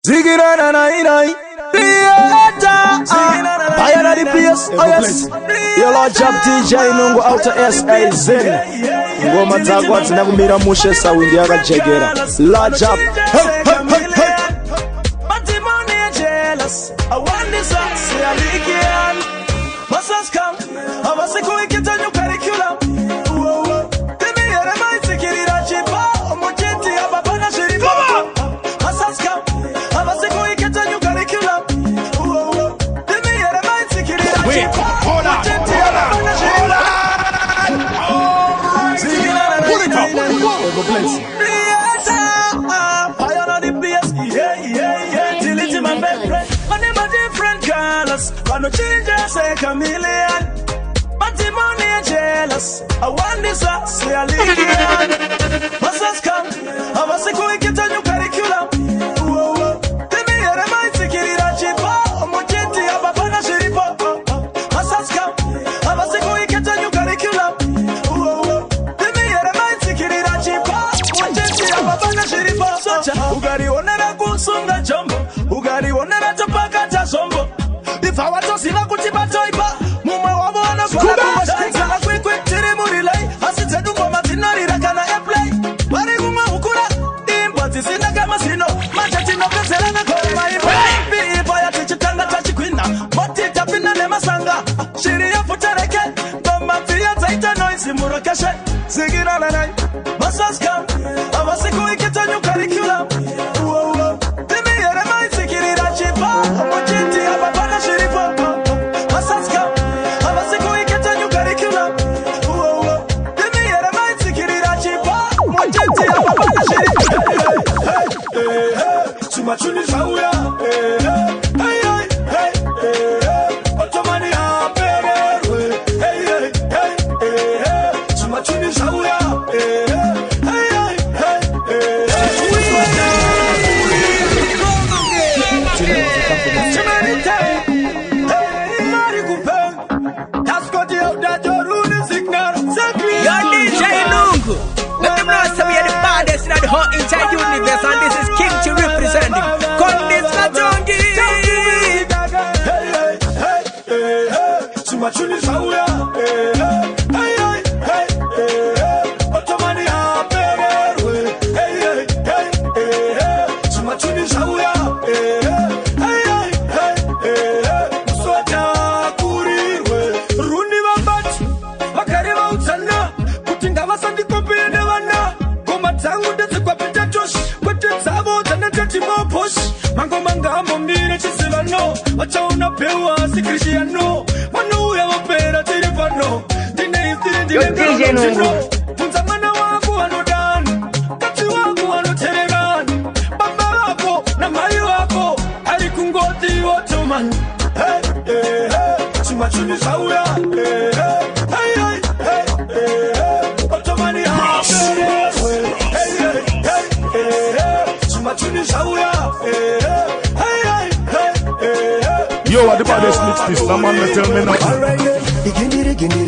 Ziggy-na-na-na-na-na. I am the PS, oh yes. Your Lord Job DJ Nungu Outer S.A. Zen. Ngoma zagwa zinakumira mushe sawindi yakajegera. Lord Job. Hey, hey, hey, hey. Matimoni jealous. I want this say I like it. Muscles come. I was a quick get a new curriculum. Tell me your mind security chipa. Omojeti ababana shiripa. Muscles come. I was a quick get a new curriculum. Tell me your mind security chipa. Hold on. Pull it up. I am the place. Yeah. Till it's my best friend. My name is different colors. But no changes, a chameleon. But the money jealous. I want this, say I live here. Muscles come. I was a quick get a new curriculum. Tell me your mind security chipa. Omojeti ababana shiripa. Muscles come. I was a quick get a new curriculum. Tell me your mind security chipa. Omojeti ababana shiripa. Ugari onera kunsunga jombo. Ugari onera topaka tazombo. If I want to see la kutiba toipa. Mumwe wabo wana kwa kumashika na quick tiri murilai. Asite dumbo matinari rakana airplay. Wari kumwa ukura. Impati sina kama sino. Machati no pesela na kwa maipa. Bipo ya tichitanga tachikwina. Moti tapina ne masanga. Shiri ya futareke. Doma fiya taita noisi murakashe. Sigira na nai. Muscles come. Awasiku ikita new curriculum. Timi yere mai sikiri rachipa. Mojiti ababana shiripa. Muscles come. Awasiku ikita new curriculum. Timi yere mai sikiri rachipa. Mojiti ababana shiripa. Hey. Sumachuni shauya. Hey. Otomani aperewe. Hey. Sumachuni shauya. Inside universe, and this is King to representing Condis Katongi. Sumachuni shauya. Otomani aperewe. Sumachuni shauya. Swata kuriwe. Runi bambati. Wakari wa utana. Kutinga wasandi kopine wana. Goma tangu dezi kwa pita toshi. Kwete zabo tana tati maposhi. Mango mangamo mire chisilano. Wacha unapewa sikrishiano. Manu ya wapera tirifano. Dine istiri dine kano. Punzamana wangu wanodani. Kati wangu wanoteregani. Bamba wako na mai wako. Harikungoti otoman. Hey. Sumachuni shauya. Hey. Otomani haperewe. Sumachuni shauya. Yo, what the baddest mix this? The man that tell me nothing.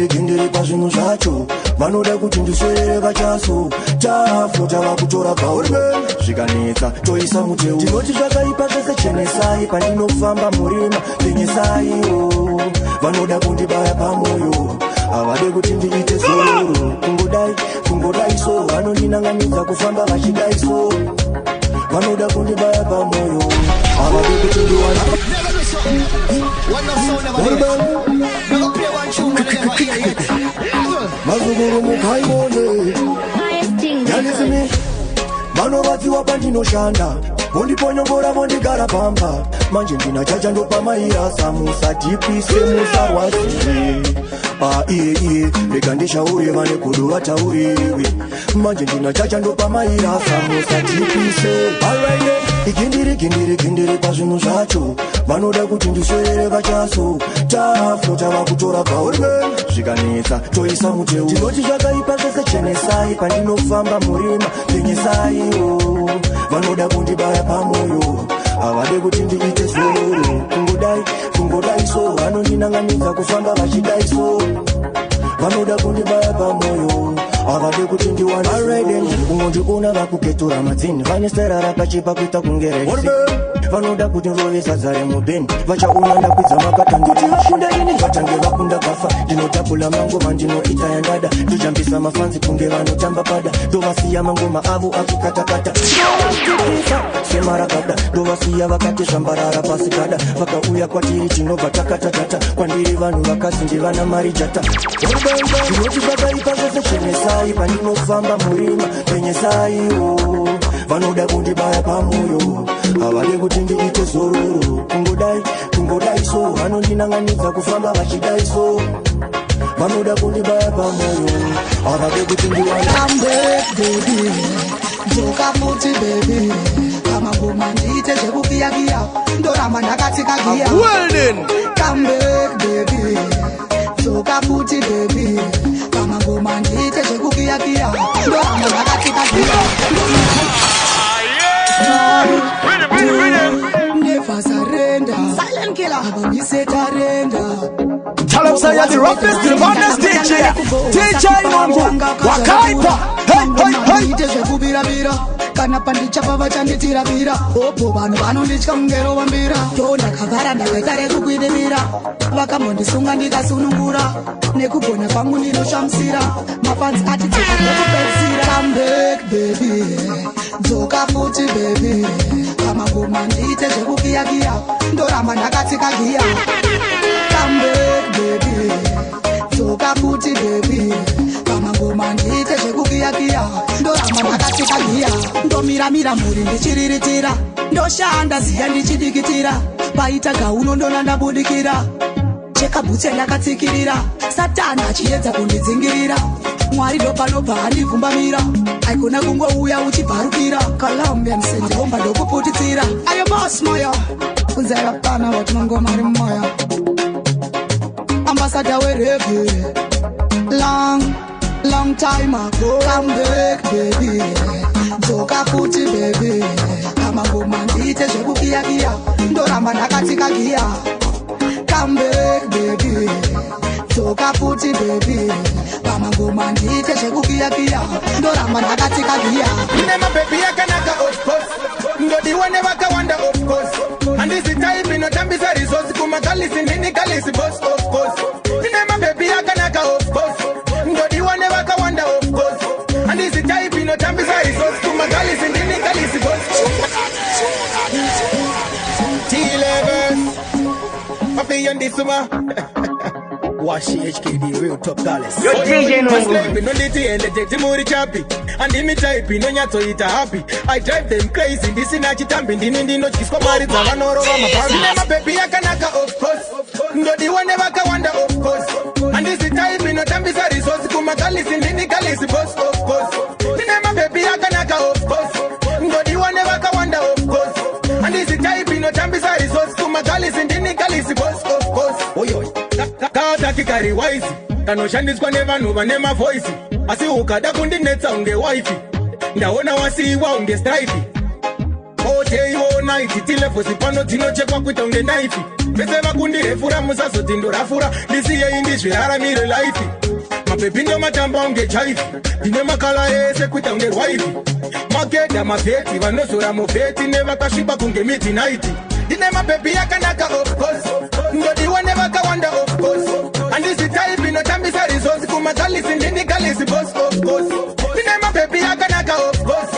Igindiri pazvinu zvacho vanoda kuti ndiswere vachaso taflo tava kutora kaurime zvikanetsa toisa muteu tinoti zvakaipa zvese chenesai pandinofamba murima penyesaiwo vanoda kundibaya pamwoyo havade kuti ndiite zoro kungodai so vanondinanganidza kufamba vachidai so vanoda kundibaya pamwoyo havade kuti ndiwana mazuguru mukaimone yanisimi vanovatiwa pandinoshanda vondiponyongora vondigara pamba manje ndinachacha ndopamairasa musadhipise musarwazire iye rega ndishaure vane godo vatauriwe manje ndinachacha ndopamairasa musadhipise igindiri pazvinhu zvacho vanoda kuti ndiswere vachaso taflo tava kutora kaurime zvikanetsa toisa muteu tinoti zvakaipa zvese chenesai pandinofamba murima penyesaiwo vanoda kundibaya pamwoyo havade kuti ndiite zoro kungodai so vanondinanganidza kufamba vachidai so vanoda kundibaya pamwoyo havade kuti ndiwane ungondiona vakuketura madzini vane stera rakachipa kuita kungeresi vanoda kuti rove sazare mubheni vachaona ndakwidza makatanga kuti vakunda ini vatange vakunda kafa ndinotakula mangoma ndinoita yandada ndojambisa mafanzi kunge vanotamba pada ndovasiya mangoma avo akukatakata semarakada ndovasiya vakati zvambarara pasi kada vakauya kwatiri tinobva takatatata kwandiri vanhu vakasi ndivana mari jata ndinoti pakaipa zvose chenesai pandinofamba murima penyesaiwo vanoda kundibaya pamoyo havade kuti ndiite zororo kungodai so vanondinanganidza kufamba vachidai so vanoda kundibaya pamoyo havade kuti baby dzoka futi baby kama ngoma ndiite zvekukiyakiya ndoramba ndakatsika giya come back baby dzoka futi baby kama ngoma ndiite zvekukiyakiya ndoramba ndakatsika giya never surrender silent killer Tell them say you're the roughest, the honest DJ Nongo Wakaipa hey kana pandichapa vachanditirapira opo vanhu vanonditya mungero wambira to ndakavhara ndakaita rekukwidimira vakambondisunga ndikasunungura nekugona kwangu ndinoshamsira mafanzi ati dzoka nekupedzisira come back baby dzoka futi baby kama ngoma ndiite zvekukiyakiya ndoramba ndakatsika giya come back baby dzoka futi baby kama ngoma ndiite zvekukiyakiya ndoramba ndakatsika giya ndomiramira mhuri ndichiriritira ndoshanda ziya ndichidikitira paita gauno ndona ndabudikira cheka bhutse ndakatsikirira satani achiedza kundidzingirira mwari ndopanobva handivhumbamira aikona kungouya uchibharukira colombian sendibomba ndokuputitsira ayo bos moyo kunzaira pana vatinongomari mumoyo ambassador werege long time ago come back baby dzoka futi baby kama ngoma ndiite zvekukiyakiya ndoramba ndakatsika giya come back baby dzoka futi baby kama ngoma ndiite zvekukiyakiya ndoramba ndakatsika giya ine mabebi yakanaka of course ndodiwane vakawanda of course handisi type inotambisa resource kumakalisi ndini kalisi boss of course ine mabebi yakanaka of course ndodiwane vakawanda of course handisi type inotambisa resource kumakalisi ndini kalisi boss T11 papi yandisuma Washi HKD real top dollars. Yo DJ Nongo. No liti elete muri chapi. And imi type no nyato ita happy. I drive them crazy. This in a chitambi. Ndini no chisko mari zavanoro wa mapapi. Nema baby yakanaka of course. Ndodi waneva kawanda of course. And this is type no tambi sa resource. Kumakalisi ndini kalisi boss of course. Nema baby yakanaka of course. Ndodi waneva kawanda of course. And this is type no tambi sa resource. Kumakalisi ndini kalisi boss of course. Oyo. Kata kikari waisi kanoshandiswa nevanhu vane mavoisi asi ukada kundinetsa unge wifi ndaona wasiiwa unge strife day or night tilefosi pano tinochekwa kuita unge naifi vese vakundirefura musazoti ndorafura ndisiye indizviraramire life mapepi ndo matamba unge chaifi ndine makala ese kuita unge wifi magedha mavheti vanozora muvheti nevakasviba kunge midnight ndine mapepi yakanaka of course ndodiwa nevakawanda of course handisi type inotambisa resource kumakalisi ndini kalisi boss of course ndine mapepi yakanaka of course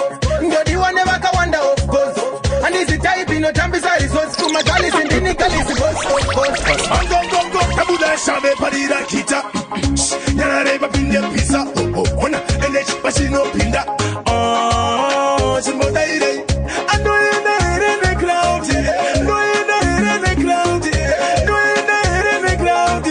ndodiwa nevakawanda of course handisi type inotambisa resource kumakalisi ndini kalisi boss of course Angongongo tabuda shabe parira kita Yarareba pinde pisa Ona energy bashino pinda Shimbo daire Ando in the crowd Go in the crowd Go in the crowd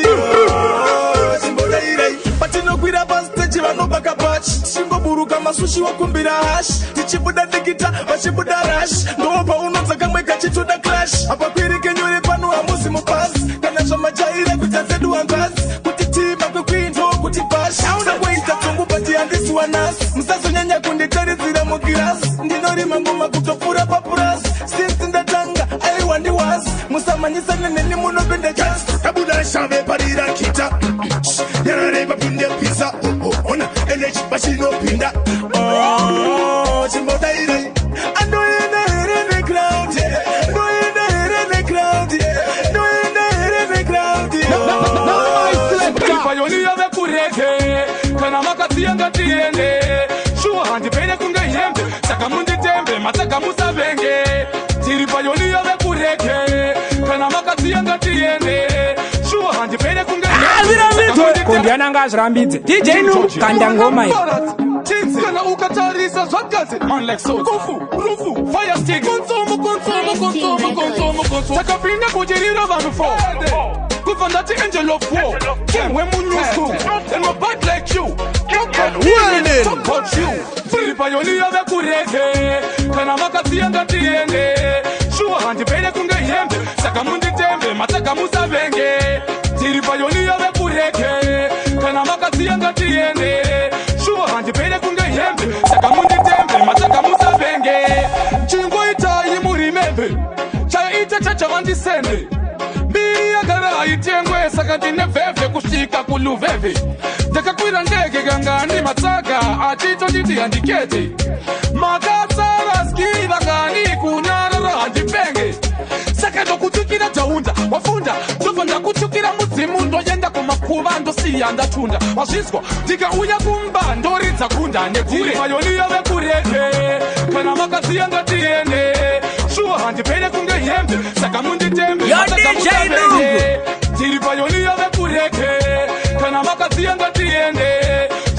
Shimbo daire Patino kwira banstage vano baka patch Shimbo buruka masushi wakumbira hash Tichibuda digita bashibuda rush Ndopa unonza kamwe kachituda clash Apa kwiri kenyuri panu hamusi mupass Kana shama jaira kutazedu angas Kutitima kwe kwinto kuti bash Auna waita tungu bati andisi wanas Msaso nyanya kunditari zira mugiras Ndinori mangoma kutofura papuras Since ndatanga I wandi was Musamanyisa nene muno bende chance Tabuda shave parira kita Yarareba pinde pisa Ona energy bashino pinda Chimbo daire Ando in the crowd Go kureke kana makatsiya ngatiende shuwa handipene kunge hembe saka munditembe mataka musavenge tiri payoni yave kureke kana makatsiya ngatiende shuwa handipene kunge hembe kondiana ngazvirambidze DJ Nungu kanda ngoma iyi kana ukatarisa zvakazi man like so rufu fire stick konsomo takapinda kuchirira vanhu fo kuva ndati angel of war king wemunusku and my bad like you talk about you tiri payoni yave kureke kana makatsiya ngatiende shuwa handipene kunge hembe saka munditembe mataka musavenge tiri payoni yave kureke kana makatsiya ngatiende shuwa handipene kunge hembe saka munditembe mataka musavenge chingoita imurimembe chaita chachavandisende mbiyagara haitengwe saka ndine vhevhe kusvika kuluvhevhe ndakakwira ndege gangani matsaga achitonditi handikete makatsara ski vangani kunyarara handipenge saka ndokutukira taunda wafunda ndobva ndakutukira mudzimu ndoenda kumakuva ndosiya ndatunda wazvizwa ndikauya kumba ndoridza kunda nekure mayoni yave kureke kana makatsiya ngatiende shuwa handipene kunge hembe saka munditembe tiri payoni yave kureke kana makatsiya ngatiende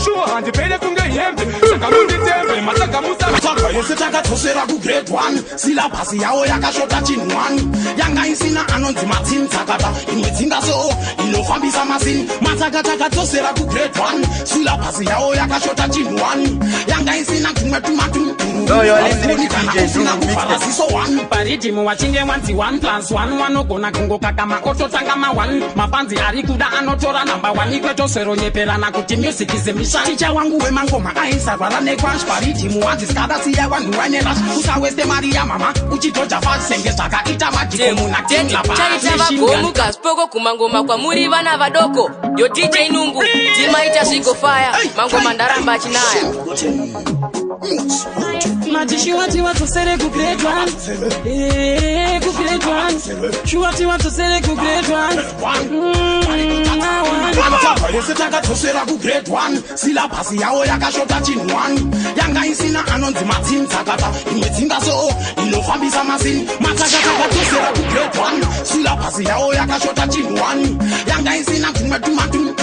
shuwa handipene kunge hembe saka munditembe mataka musaka yese takatosera kugrade 1 silabhasi yawo yakashota chinhu 1 yanga isina anonzi matini takata imwe dzingaso inofambisa masini matsaka takatosera kugrade 1 silabhasi yawo yakashota chinhu 1 yanga isina kumwe tumatu paridhimu wachinge wanzi 1+1 wanogona kungokaka maototanga ma1 mapanzi ari kuda anotora namba 1 ikwetosero nyepelana kuti music zemisha ticha wangu wemangoma aisarwara nekwash paridhimu wanzi skadasiya vanhu vainerash usaweste mari yamama uchitoja fasenge zvakaita chaita vagomuka spoko kumangoma kwamuri vana vadoko yo DJ Nungu timaita zvigofaya mangoma ndaramba achinaya Matishiwati watosere ku grade 1 ku grade 1 Shuwati watosere ku grade 1 yese takatosera ku grade 1 silabhasi yawo yakashota chinhu 1 yanga isina anonzi matini takata imwe dzingaso inofambisa masini matsaka takatosera ku grade 1 silabhasi yawo yakashota chinhu 1 yanga isina kumwe tumatu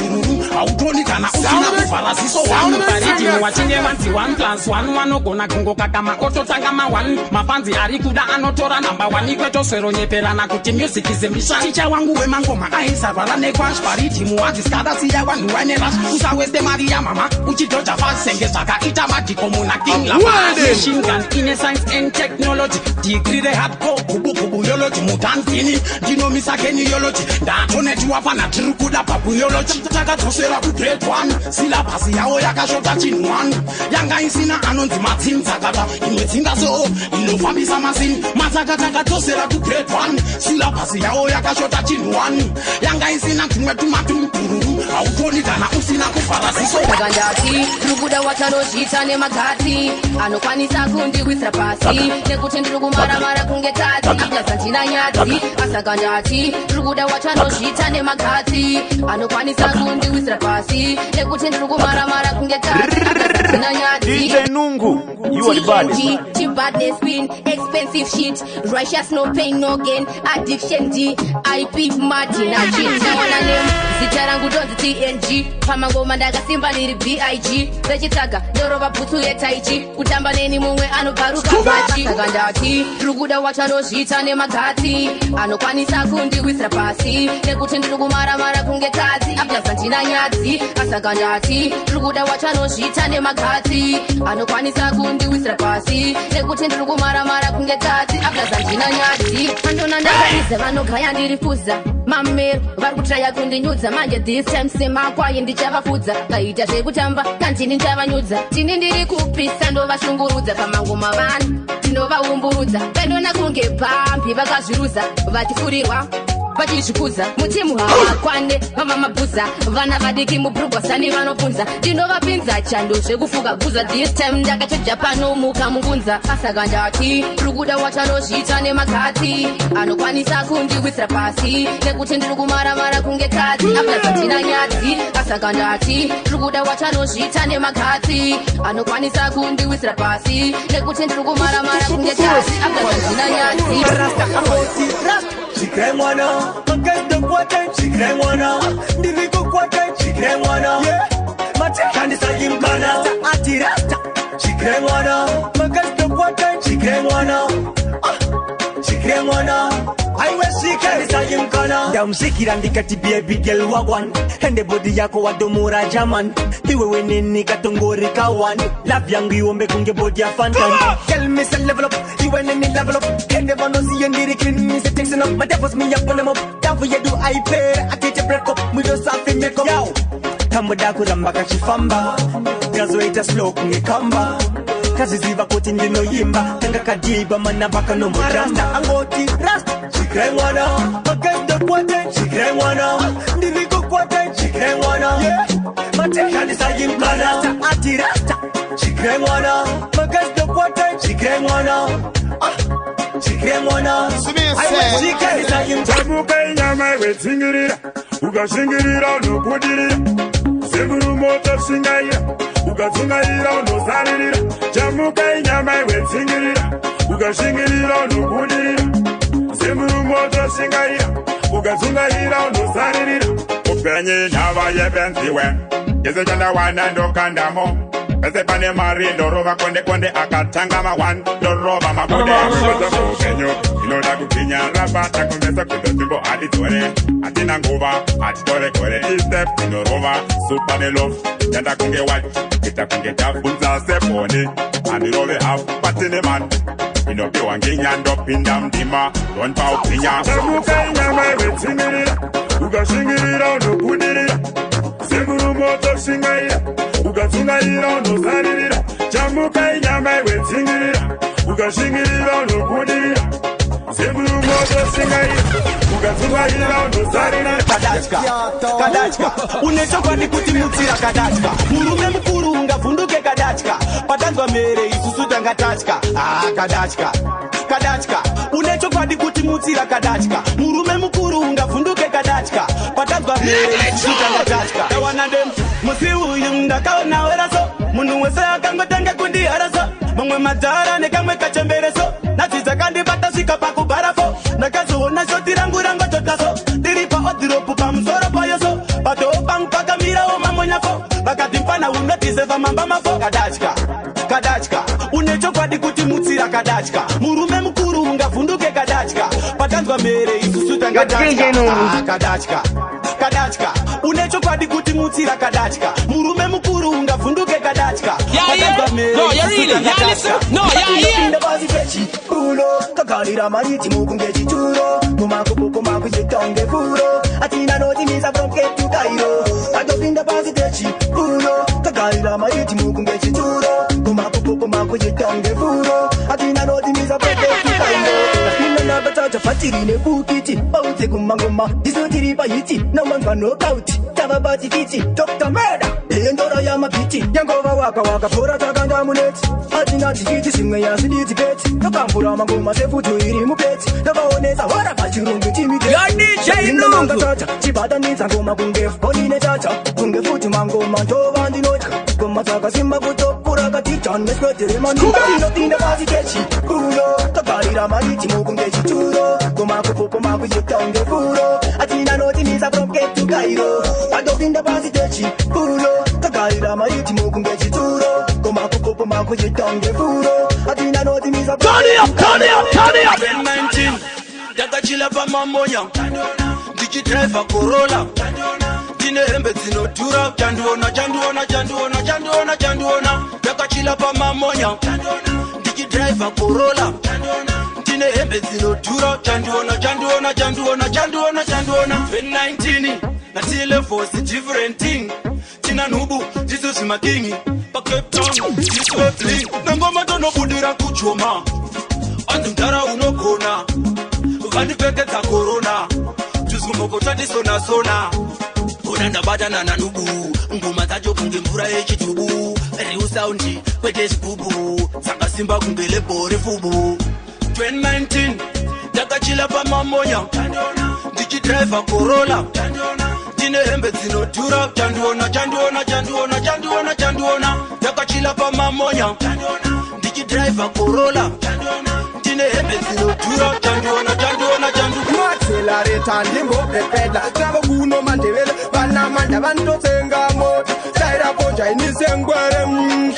hautoni kana usina kuvhara ziso 1 paridhimu wachinge wanzi 1+1 wanogona kungokaka maototanga ma1 mapanzi ari kuda anotora namba 1 ikwetosero nyepelana kuti music zemisha ticha wangu wemangoma aisarwara nekwash paridhimu wanzi skadasiya vanhu vainerash usaweste mari yamama uchitoja fasenge zvakaita madhiko muna king machine gun ine science and technology degree rehardcore kubuyology mutanzini ndinomisa genealogy ndatonetiwa pana tiri kuda pabiology takadzosera kugrade 1 silabhasi yawo yakashota chinhu 1 yanga isina anonzi matini dzakata imwe dzingaso inofambisa masini matsaka takadzosera kugrade 1 silabhasi yawo yakashota chinhu 1 yanga isina tumwe tumatu hautoni kana usina kuvhara ziso gandati rubuda watanozvita nemagati anokwanisa kundiwisira pasi nekuti ndiri kumaramara kunge kadzi ablaza ndina nyadzi asagandati rubuda watanozvita nemagati anokwanisa kundiwisira pasi nekuti ndiri kumaramara kunge kadzi ablaza ndina nyadzi DJ Nungu, you are the baddest. Badness spin, expensive shit, righteous no pain no gain, addiction D, IP Martin, I cheat, I wanna name, Zitarangu does TNG, Pamango Mandaga Simba Liri BIG, Vegetaga, Doroba Putu Etaichi, Utamba Neni Mungwe, Anoparuka Bachi, Sagandati, Ruguda Watano Shita Nemagati, Anokwani Sakundi with Rapasi, Nekutin Rugumara Mara Kungetazi, Abla Santina Yazi, Asagandati, Ruguda Watano Shita Nemagati, Anokwani Sakundi with Rapasi, Nekutin Rugumara Mara Kungetazi, Abla Santina Yazi, Antona Nagariza, Vanogaya Nirifuza, Mamir, Varutraya Kundinuza, Manja, this time Sema Kwai ndichava fudza kaita zvekutamba kantini ndavanyudza tini ndiri kupisa ndovashungurudza pamangoma vanhu tinovaumburudza kaindona kunge pambi vakazviruza vatifurirwa vachizvikuza mutimu hamakwane mama mabuza vana vadiki mubrugwa sani vanopunza ndinovapinza chando zvekufuga guza this time ndakachoja pano mukamungunza asaka ndati rukuda wachanozviita nemakati anokwanisa kundiwisira pasi nekuti ndiri kumaramara kunge kadzi aplazatina nyadzi asaka ndati rukuda wachanozviita nemakati anokwanisa kundiwisira pasi nekuti ndiri kumaramara kunge kadzi aplazatina nyadzi Chikre mwana, magendo kwate, chikre mwana, ndiviko kwate, chikre mwana, mate kanisa jimbana, ati rasta, chikre mwana, magendo kwate, chikre mwana, chikre mwana, aiwe kanisa jimkana. Da mziki andika tibie bigel wagwan, hende body yako wadomura jaman, iwe weneni katongori kawan, love yangu iombe kunge body ya fantan. Tell me say level up, iwe neni level up, hende vano siye ndiri clean me say texting up, my devils me up on them up, dafu ye do I pay, I take a break up, we just have to make up. Yo, tamuda kuramba kachifamba, gazo ita slow kunge kamba, kazi ziva koti ndino yimba, tenga kadiba manabaka no mo rasta, angoti rasta. Chikre mwana, magendo kwate, chikre mwana, ndiviko kwate, chikre mwana, mate kanisa jimkana, ati rasta. Chikre mwana, magendo kwate, chikre mwana, chikre mwana, aiwe shike kanisa jimkana. Tabuka inyama iwe tingirira, ukashingirira unokudirira, Zeburu moto singaira, ukatungaira unozaririra, Tabuka inyama iwe tingirira, ukashingirira unokudirira, Zeburu moto singaira, ukatungaira unozaririra, upenye nyava yebenziwe, Yezekanda wana ndokandamo, Ezepane mari ndorova konde konde akatanga mawan ndorova makonde Kenyo inoda kukinya raba takumesa kudotimbo aditore Atina nguva aditore kore Istep inorova supane love Yanda kunge wat kita kunge tafunza sepone Anirove half patine man Inopi wanginya ndopinda mdima Don't pao pinya Tabuka inyama iwetinirira Ukashingirira unokudirira Zeburu moto singaira ukatungaira unozaririra Chamuka inyama iwe tingirira ukashingirira unokudirira Zeburu moto singaira ukatungaira unozaririra Kadachka, unechokwadi kuti mutsira kadachka Murume mukuru ungavhunduke kadachka Patanzwa mere isusu tangatachka Kadachka, unechokwadi kuti mutsira kadachka Murume mukuru ungavhunduke kadachka Patanzwa mere isusu tangatachka Tawanadem, musi uyu ndakaona weraso Munhu wese akangotanga kundiharaso Mamwe madhara nekamwe kachembereso Nadzidza kandibata svika pakubarafo Ndakazoona shoti rangu rangototaso Ndiri paodhiropu pamusoro payoso Patopa mpakamirawo mamonyafo Vakati mfana unotizeva mamba mafo Kadachka, unechokwadi kuti mutsira kadachka Murume mukuru ungavhunduke kadachka Patanzwa mere isusu tangatachka Kadachka, unechokwadi kuti mutsira kadachka Murume mukuru ungavhunduke kadachka Patanzwa mere isusu tangatachka Ulo, kakalira mariti mukunge chituro Mumakupuku makujitonge furo Atina noti misa from Cape to Cairo Atopinda basi techi Ulo, kakalira mariti mukunge chituro Mumakupuku makujitonge furo Atina noti misa from Cape to Cairo Tapina na batacha fatiri ne bukiti Baute kumangoma, disotiri bayiti No manka no kauti, tava bati kiti Dr. Murder, endora ya mapiti Yangova waka pora takanda muneti Atina tikiti simwe ya siditi beti Tokambura mangoma sefutu iri mupeti Tokaonesa hora pachirungu timite Yo DJ Nungu Chibata nita ngoma kungefu Konine chacha Kungefutu mangoma Tova ndinoika Goma taka simba kutopura Katitan meskwetiri mani Inotinda basi kechi Ulo Kakarira mariti mukungechi turo Goma kupupu makujitonge furo Atina noti nisa from Cape to Cairo Adovinda basi kechi Ulo Kakarira mariti mukungechi turo Goma kupupu makujitonge furo Atina noti nisa from Cape to Cairo Turn it up 19 Takachila pa mamonya Digi driver Corolla Tine hembe zinodura Chanduona Takachila pa mamonya Digi driver Corolla Tine hembe zinodura Chanduona 19 Natile force different thing Tina nubu, Jesus makingi Pa Cape Town, Jesus bling Nangoma tono kudira kuchoma Andumdara unokona Vani peke za corona kumoko tandisona sona ona ndabatana nanubu ngoma dzacho kunge mvura yechitubu riusaundi kwete zvigubu saka simba kunge lebhori fubu 2019 ndakachila pamamonya ndichidriva Corolla tine hembe dzinodhura chandiona ndakachila pamamonya ndichidriva Corolla tine hembe dzinodhura chandiona Accelerate ndimbopepeda Travo kuno mandevele Vanamanda vantotenga mota Taira ponja inisengwere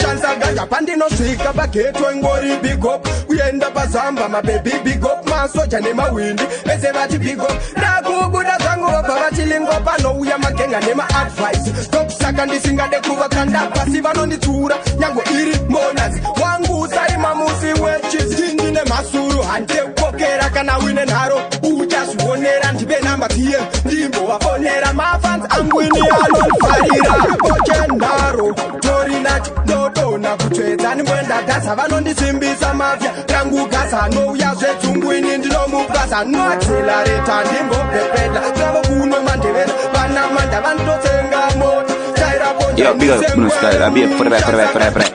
Shansa ganja pandinosvika Pageto ingori big up Uyenda pazamba mababy big up Masoja nemawindi Ese vati big up Ndakubuda zangu wapa vachilingo Panouya magenga nema advice Tokusaka ndisingade kuva kanda Pasi vanonditura Nyango iri monazi Wangu saima musi wechis Jindi nemasuru Hante ukokera kana wine naro Uchaswonera ndibe namba PM Ndimbo wafonera mafans Angwini alonfarira Ochendaro Tori nachi dodo na kuchweza Nimwenda gasa vanondisimbisa mafya Rangu gasa no ya zvetungwini ndinomugasa No accelerate ndimbo pepeda Travo kuno mandevela Vanamanda vantotenga mota Taira ponja Yo, big up Blue Sky, I'll be a pre.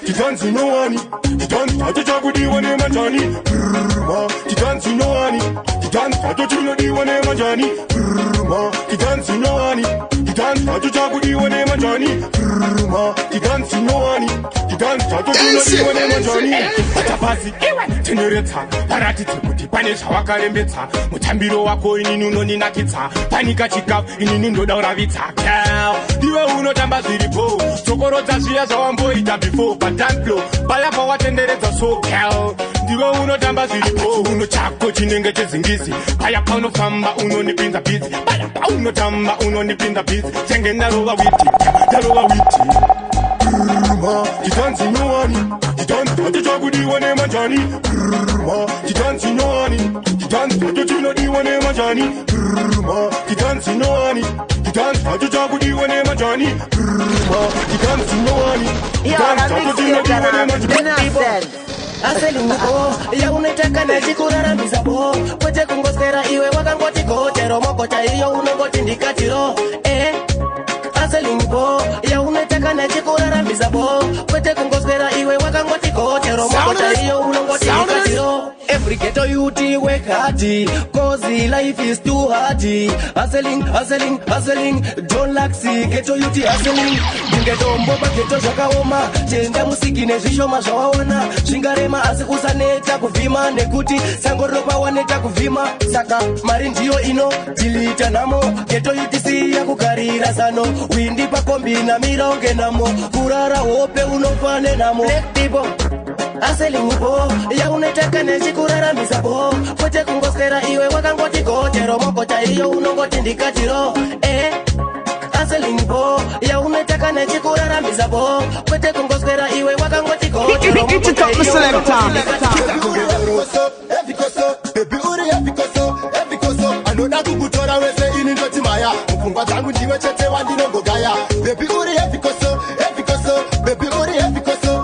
Titansi no wani, titansi ato chakudi wane majani. Titansi no wani, titansi ato chino di wane majani. Titansi no wani, titansi ato chakudi wane majani. Titansi no wani, titansi ato chino di wane majani. Atapasi, tenereta, parati tekuti pane zvawakarembedza. Mutambiro wako inini unoninakidza. Panika chikafu inini ndodaura vitsa. Ndiwe unotamba zviripo, chokorodza zviya zvawamboita before patanplo paya pawatenderedza socal ndiwe unotamba zviripo uno chako chinenge chezingisi paya paunofamba unonipinza bhizi paya paunotamba unonipinza bhizi senge ndarova witi titansi nowani titansi atochakudiwa nemanjani titansi nowani titansi atochinodiwa nemanjani titansi nowani titansi atochakudiwa nemanjani titansi nowani titansi atochinodiwa nemanjani aselinguko yaunetaka nechikurarambisa bo kwete kungoswera iwe wakangoti kochero mokota iyo unongoti ndikatiro aselinguko yaunetaka nechikurarambisa bo kwete kungoswera iwe wakangoti kochero mokota iyo unongoti ndikatiro every ghetto youth work hard cause life is too hard hustling don't laxi ghetto youth hustling ungetombo paghetto zvakaoma tenda musiki nezvishoma zvawaona zvingarema asi kusaneta kuvhima nekuti sango ropa waneta kuvhima saka mari ndiyo ino tilita namo ghetto youth siya kugarira zano windi pakombi namironge namo kurara hope unofane namo black people aselingupo yaunetaka nechikurarambisa bo kwete kungoswera iwe wakangoti kochero mokota iyo unongoti ndikatiro aselingupo yaunetaka nechikurarambisa bo kwete kungoswera iwe wakangoti kochero mokota iyo anoda kukutora wese ini ndoti maya mupfungwa dzangu ndiwe chete wandinongogaya bebi uri evikoso bebi uri evikoso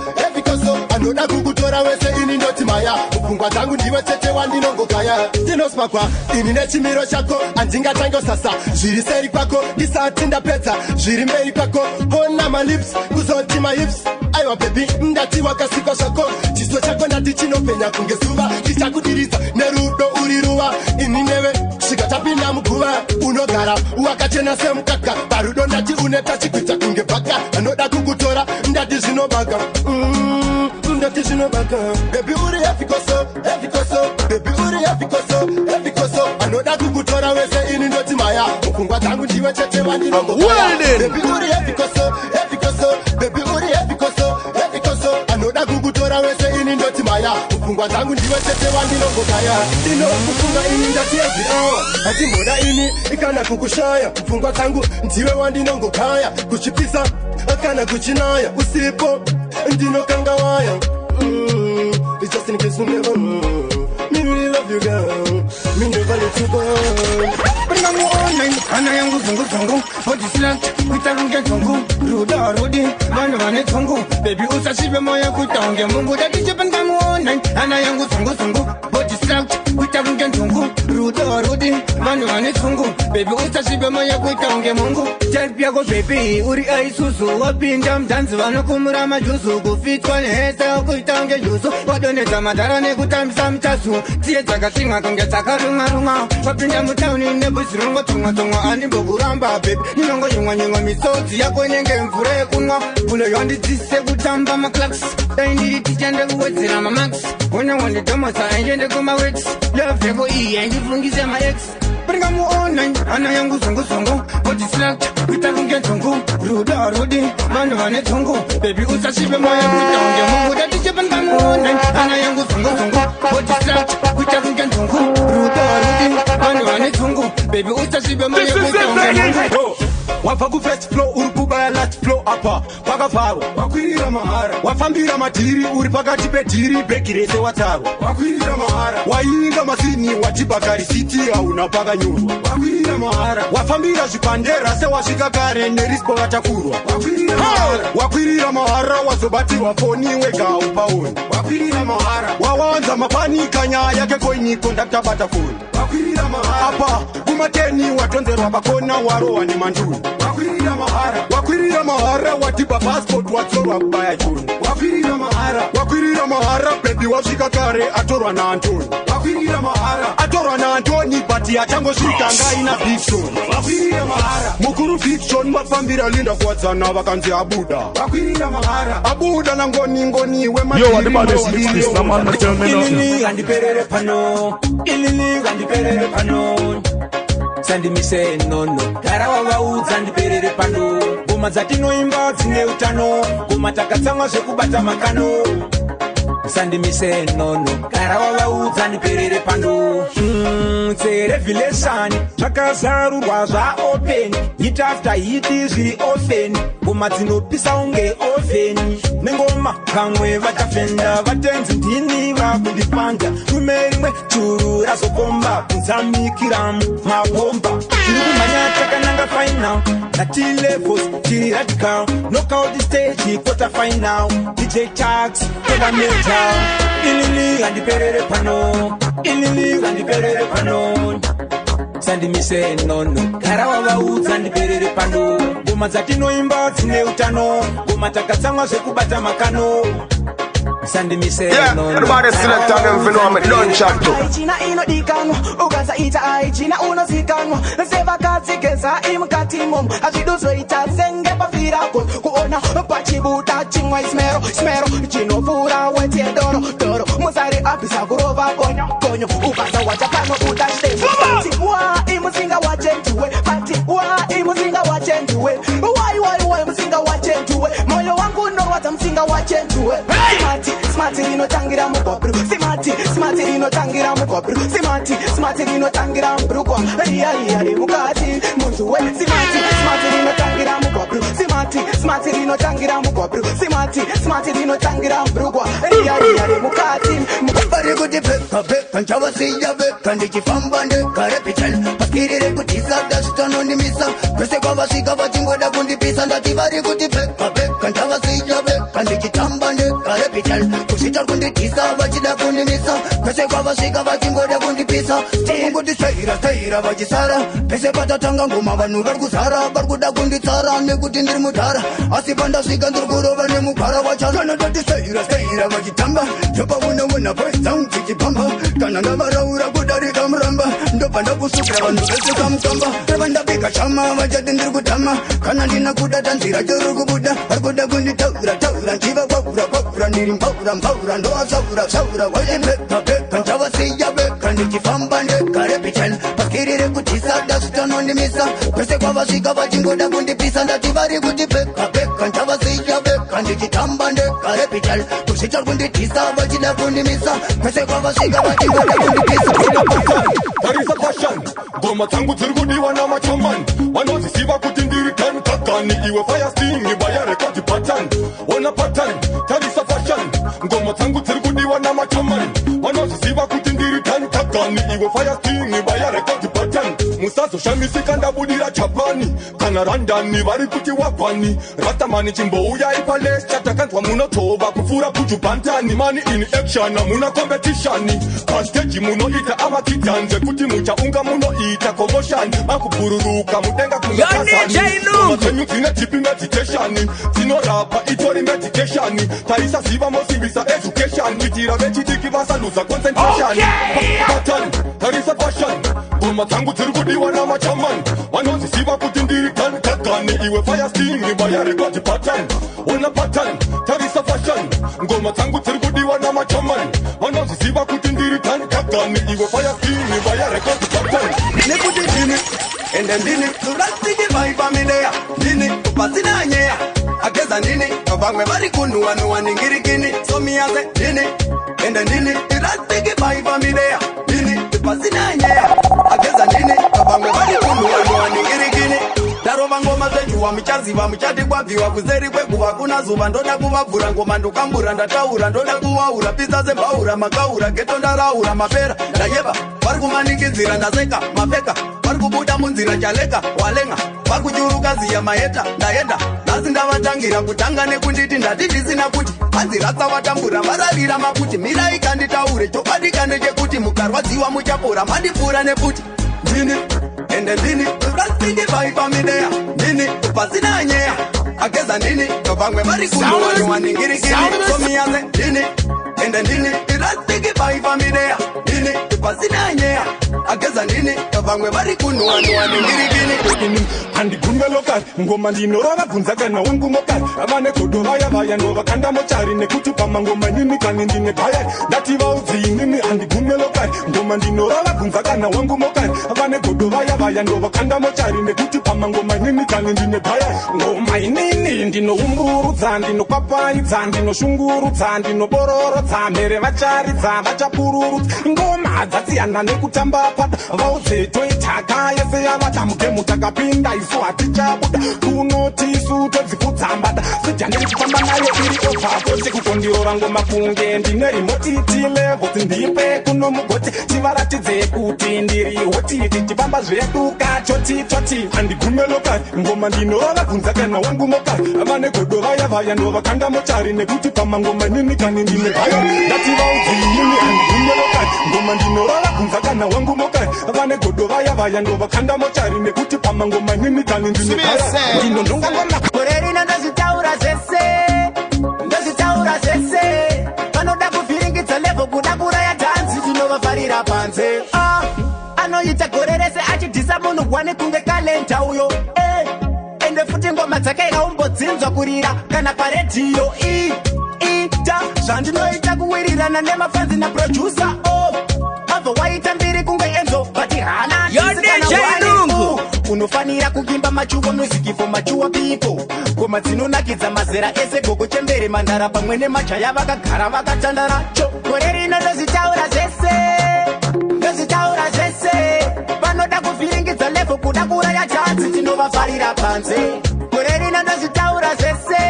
anoda kukutora wese ini ndoti maya mupfungwa dzangu ndiwe chete wandinongogaya ndinosmakwa ini nechimiro chako handingatangosasa zviri seri kwako ndisati ndapedza zviri mberi kwako ona malips kuzoti mahips aiwa bebi ndati wakasikwa zvako chiso chako ndati chinopenya kunge zuva ndichakudiridza nerudo uri ruva ini newe svika tapinda muguva unogara wakachena semukaka parudo ndati uneta chikuita kunge bhaka anoda kukutora ndati zvinobaka ndati zvinobaka bebi uri evikoso bebi uri evikoso anoda kukutora wese ini ndoti maya mupfungwa dzangu ndiwe chete wandinongogaya bebi uri evikoso bebi uri evikoso anoda kukutora wese ini ndoti maya mupfungwa dzangu ndiwe chete wandinongogaya ndinokufunga ini ndati every hour hatimboda ini ikana kukushaya mupfungwa dzangu ndiwe wandinongogaya kuchipisa kana kuchinaya usipo ndinokanga waya it's just in case you never know me really love you girl me never let you go bringa mu online ana yangu zungu body slant kutarunge zungu ruda rudi bana bane zungu baby usashibe moyo kutonge mungu dadi bringa mu online ana yangu zungu body slant kuita kunge nzungu rudo rudi vanhu vane tsungu bebi usasvibe moyo kuita kunge mungu type yako bebi uri aisusu wapinda mudanzi vanokumura majuzu kufitwa nehesa kuita kunge juzu wadonedza madhara nekutambisa mutazu tsiye dzakasvinga kunge dzakarunga-runga wapinda mutauni nebhuzi rongotsonga-tsonga andimbokuramba bebi ninongoyimwa-nyimwa misodzi yako inenge mvura yekunwa bulo yondidzise kutamba maclax daindiri tichende kuwedzera mamax onyangondidomosa ainjende kumawex love yako iyi aindifungise maex pringamuonai hana yangu zongozongo botislakt kuita kunge nzungu ruda rudi vanhu vane tsungu bebi usasvibe moyo kuita kunge mungu datiche pringamuonai hana yangu zongozongo botislakt kuita kunge nzungu ruda rudi vanhu vane tsungu bebi usasvibe moyo kuita kunge mungu wabva kufest flow uri kubaya last flow apa pakavharwa wakwirira mahara wafambira madhiri uri pakati pedhiri bhegi rese watarwa wakwirira mahara wainga masini wachibhakari city hauna pakanyorwa wakwirira mahara wafambira zvipandera sewasvika kare nerispo vatakurwa wakwirira mahara wakwirira mahara wazobatirwa foni wega upaoni wakwirira mahara wawanza mapanika nyaya yake koini kondakta bata foni wakwirira mahara apa kumateni watonzerwa pakona warohwa nemanduni wakwirira mahara watiba passport watsorwa kubaya joni wakwirira mahara bebi wasvika kare atorwa naantoni atorwa naantoni but achangosvika ngaina fiction mukuru fiction vafambira linda kuwadzana vakanzi abuda abuda nangoni gandiperere pano sandimise nono gara wavaudza ndiperere pano ngoma dzatinoimba dzine utano ngoma takatsamwa zvekubata makano sandimise nono gara wavaudza ndiperere pano serevelation zvakazarurwa zvaopen hit after hit zviri ofen ngoma dzinopisa unge oven nengoma kamwe vatafenda vatenzi ndini vakundipanda rume rimwe churu razokomba kunzamikiramu mabomba tiri kumhanya takananga final nati levels tiri radical knockout stage quarter final DJ Tax toda metal inini gandiperere pano sandimise nono gara wavaudza ndiperere pano ngoma dzatinoimba dzine utano ngoma takatsamwa zvekubata makano sandimise nono everybody select on them phenomenon don't chat to aichina inodikanwa ukasaita aichina unozikanwa sevakadzigeza imukatimo azvidozoita senge pafirako kuona pachibuda chimwa smero chinofura wetedoro doro musari abvisa kurova konyo ukasawacha pano udashtemwa imusinga wachenjuwe pati wa imusinga wachenjuwe wai musinga wachenjuwe moyo wangu norwadza musinga wachenjuwe smart rinotangira mugobru smart rinotangira mugobru smart rinotangira mbrukwa riya remukati munhu we smart rinotangira mugobru smart rinotangira mugobru smart rinotangira mbrukwa riya remukati vari kuti peka nchavasiya veka ndichifamba ndekarepichani paskirire kutisada zvitanondimisa kwese kwavasvika vachingoda kundipisa ndati vari kuti peka nchavasiya veka ndichitamba ndekarepichani kusvita kunditisa vachida kundimisa kwese kwavasvika vachingoda kundipisa kuti staira vachisara pese patatanga ngoma vanhu vari kuzara vari kuda kunditsara nekuti ndiri mudhara asi pandasvika ndiri kurova nemugwara wachana ndati staira vachitamba ndopaunawona poidzangu chichipamba kana ndavaraura kudarika muramba ndobva ndakusukira vanhu vese kamukamba rava ndabika chama vachati ndiri kutama kana ndina kuda tanzira chori kubuda vari kuda kunditaura nchiva kwaura ndiri mbaura ndoasaura wachipeka nchavasiya veka ndichifamba ndekarepichani pakirire kutisada zvitanondimisa kwese kwavasvika vachingoda kundipisa ndati vari kuti peka nchavasiya veka ndichitamba ndekarepichani kusvita kunditisa vachida kundimisa kwese kwavasvika vachingoda kundipisa tarisa passion ngoma dzangu dziri kudiwa namachomani vanozisiva kuti ndiri time kakani iwe firesting ibaya rekodi pattern ona pattern tarisa passion ngoma dzangu dziri kudiwa namachomani vanozisiva kuti ndiri time kakani iwe firesting ibaya rekodi pattern musazo shamisika ndabudira Japani kana London vari kuti wapani Ratamani chimbouya ipalesha takanzwa munotova kufura buju pantani mani in action muna competition pastage munoita amakitanze kuti muchaunga munoita commotion makubururuka mudenga kumekasani mazenyu dzine tipi meditation dzinorapa itori meditation taisa ziva mosimbisa education kuitira vechidiki vasaluza concentration pattern tarisa fashion ngoma dzangu dziri kudiwa namachaman vanonziziva kuti ndiri gani iwe fire sting vaya record pattern ona pattern tarisa fashion ngoma dzangu dziri kudiwa namachaman vanonziziva kuti ndiri gani iwe fire sting vaya record pattern nekuti ndini ende ndini turasiki vaipamideya ndini kupasina nyeya ageza ndini vamwe vari kunhuwanuwa ningirikini somiyaze ndini ende ndini turasiki vaipamideya ndini kupasina nyeya ageza ndini vamwe vari kunhuwanuwa ningirikini darova ngoma dzejuwa muchaziva muchati kwabviwa kuzeri kwekuva kuna zuva ndoda kuvabvura ngoma ndokambura ndataura ndoda kuvaura pisa sembaura makaura geto ndaraura mapera ndayeva vari kumanikidzira ndaseka mapeka vari kubuda munzira chaleka walenga vari kuchuruka ziya maheta ndaenda nhasi ndavatangira kutanga nekunditi ndati ndisina kuti hanzi ratsavatambura vararira makuti mirai kanditaure chokwadi ndechekuti mukarwadziwa muchapora mandipfuura nefuti ndini ende ndini rasiki vaipamideya ndini pasina nyeya ageza ndini vamwe vari kunhuwanuwa ningirikini somiyaze ndini ende ndini rasiki vaipamideya ndini pasina nyeya ageza ndini vamwe vari kunhuwanuwa ningirikini handigumvelokari ngoma ndinorava bvunzakana wengumokari vane godo vaya ndovakanda mochari nekuti pamangoma nini kani ndine gayari ndati vaudziinini handigumvelokari ngoma ndinorava bvunzakana wengumokari vane godo vaya ndovakanda mochari nekuti pamangoma nini kani ndine gayari ngoma inini ndinoumburudza ndinokwapaidza ndinoshungurudza ndinobororotsa mhere vacharidza vachapururudza ngoma dzasiyana nekutamba pada vaudzetoitaka yese yavatamuke mutakapinda isu hatichabuda kunoti isu todzikudzambada sijandiri kufamba nayo iri ovhapo sekutondirora ngoma kunge ndine rimotiti levels ndipe kuno mugoti tivaratidze kuti ndiri hotiti tifamba zvedu kachotitoti handigumelokari ngoma ndinorava bvunzakana wengumokari vane godo vaya ndovakanda mochari nekuti pamangoma nini kani ndine gaya ndati vaudziinini handigumelokari ngoma ndinorava bvunzakana wengumokari vane godo vaya ndovakanda mochari nekuti pamangoma nini kani ndine gaya ndinondonga ngoma korerina ndozvitaura zvese vanoda kuvhiringidza level kuda kuraya dhanzi tinovafarira panze anoita gore rese achidhisa munhu gwane kunge kalenta uyo ende futi ngoma dzake ikaombodzinzwa kurira kana paredhiyo ita zvandinoita kuwirirana nemafanzi naproducer abva waita mbiri kunge enzo but hana unofanira kukimba machuwa music for machuwa people ngoma dzinonakidza mazera ese gogo chembere mandara pamwe nemajaya vakagara vakatandara cho gore rino ndozvitaura zvese vanoda kuvhiringidza level kuda kuraya chanzi tinovafarira panze gore rino ndozvitaura zvese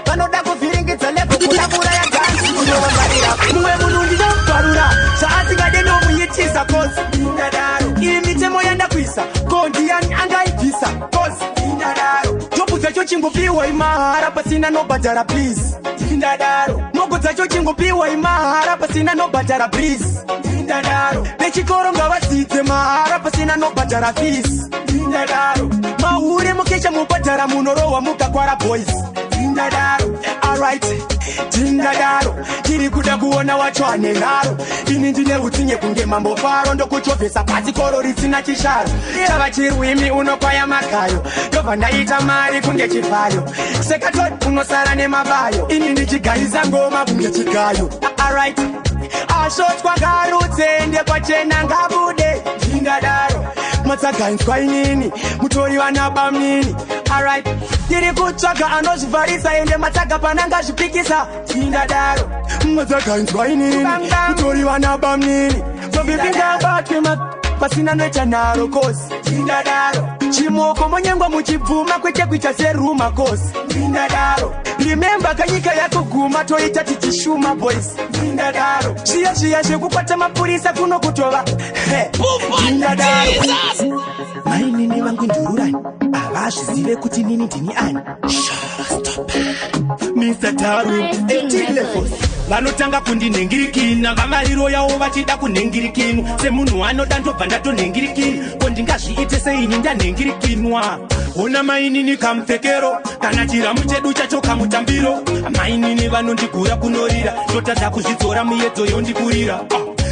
vanoda kuvhiringidza level kuda kuraya chanzi tinovafarira mumwe munhu ndinoparura zvaasingade nomuyitisa kosi indadaro iri mitemo yandakuisa kondiani angaibvisa kosi indadaro jobu dzacho chingopiwa imahara pasina nobhadhara please indadaro mogo dzacho chingopiwa imahara pasina nobhadhara please indadaro vechikoro ngavadzidze mahara pasina nobhadhara fees indadaro mahure mukesha mubhadhara munorohwa mukakwara boys indadaro alright tindadaro tiri kuda kuona wacho anenharo ini ndine utsinye kunge mambo faro ndokuchovhesa pasi koro risina chisharo chava chirwimi unokwaya magayo ndobva ndaita mari kunge chivhayo sekatoti unosara nemabayo ini ndichigayisa ngoma kunge chigayo alright ashotwa garutse ndekwachena ngabude tindadaro matsagainzwa inini mutori vanabamnini alright tiri kutsvaga anozvivharisa ende matsaga pananga zvipikisa tindadaro matsagainzwa inini mutori vanabamnini so vipingabatwe pasina noita naro kosi ndingadaro chimoko monyengwa muchibvuma kwete kuita seruma kosi ndingadaro remember kanyika yako guma toita tichishuma boys ndingadaro zviya zvekukwata mapurisa kuno kutova ndingadaro mainini vangu ndururani avazvizive kuti nini ndini ani Mr. Taru, 18 levels. Vanotanga kundinhengirikina vamariro yavo vachida kunhengirikinu semunhu anoda bva ndatonhengirikini kondingazviite seini ndanhengirikinwa ona mainini kamupfekero kana chiramu chedu chacho kamutambiro mainini vanondigura kunorira totadza kuzvidzora muyedzo yondikurira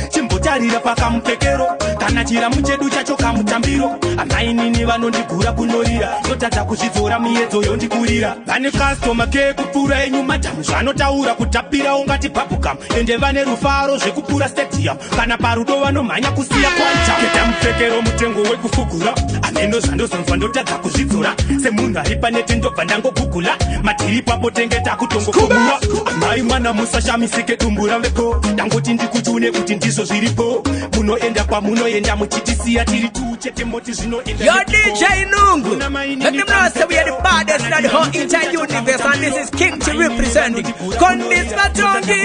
chimbotarira pakamupfekero kana chiramu chedu chacho kamutambiro amainini vanondigura kunorira totadza kuzvidzora muyedzo yondikurira vane kastoma kekupfuura enyu madhamu zvanotaura kutapira ungati babhukam ende vane rufaro zvekupfuura stadium kana parudo vanomhanya kusiya kwanta keta mupfekero mutengo wekufugura ameno zvandozonzwa ndotadza kuzvidzora semunhu ari panete ndobva ndangogugula madhiri papo tengeta kutongokomura amai mwana musashamisike dumbura veko ndangoti ndikutiune kuti ndizvo zviripo munoenda kwamunoenda muchitisiya tiri tuchete moti zvinoenda Yo DJ Nungu, let them know say we are the baddest in the whole entire universe and this is King to representing Kondis Matongi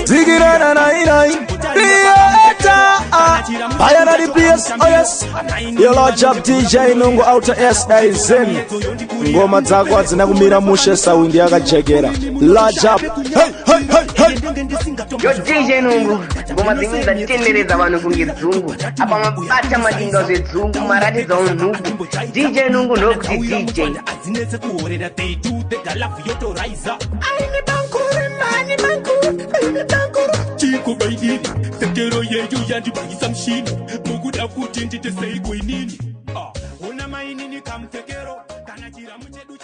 Zigirana nai Creator Bayana the place, oh yes Yo large up DJ Nungu outer SA Zen Ngoma dzako hadzina kumira mushe saundi yakajekera Large up Hey Yo DJ Nungu ngoma dzimwe dzatenderedza vanhu kunge dzungu apa mabata madinga zvedzungu maratidza unhubu DJ Nungu ndokuti DJ azinetse kuhorera they do the galafu yotoraisa aine bankuru mani bankuru aine bankuru chiko baidini tekero yeyo yandibayisa mshini mukuda kuti ndite sei kwinini ona mainini kamtekero kana chiramu chedu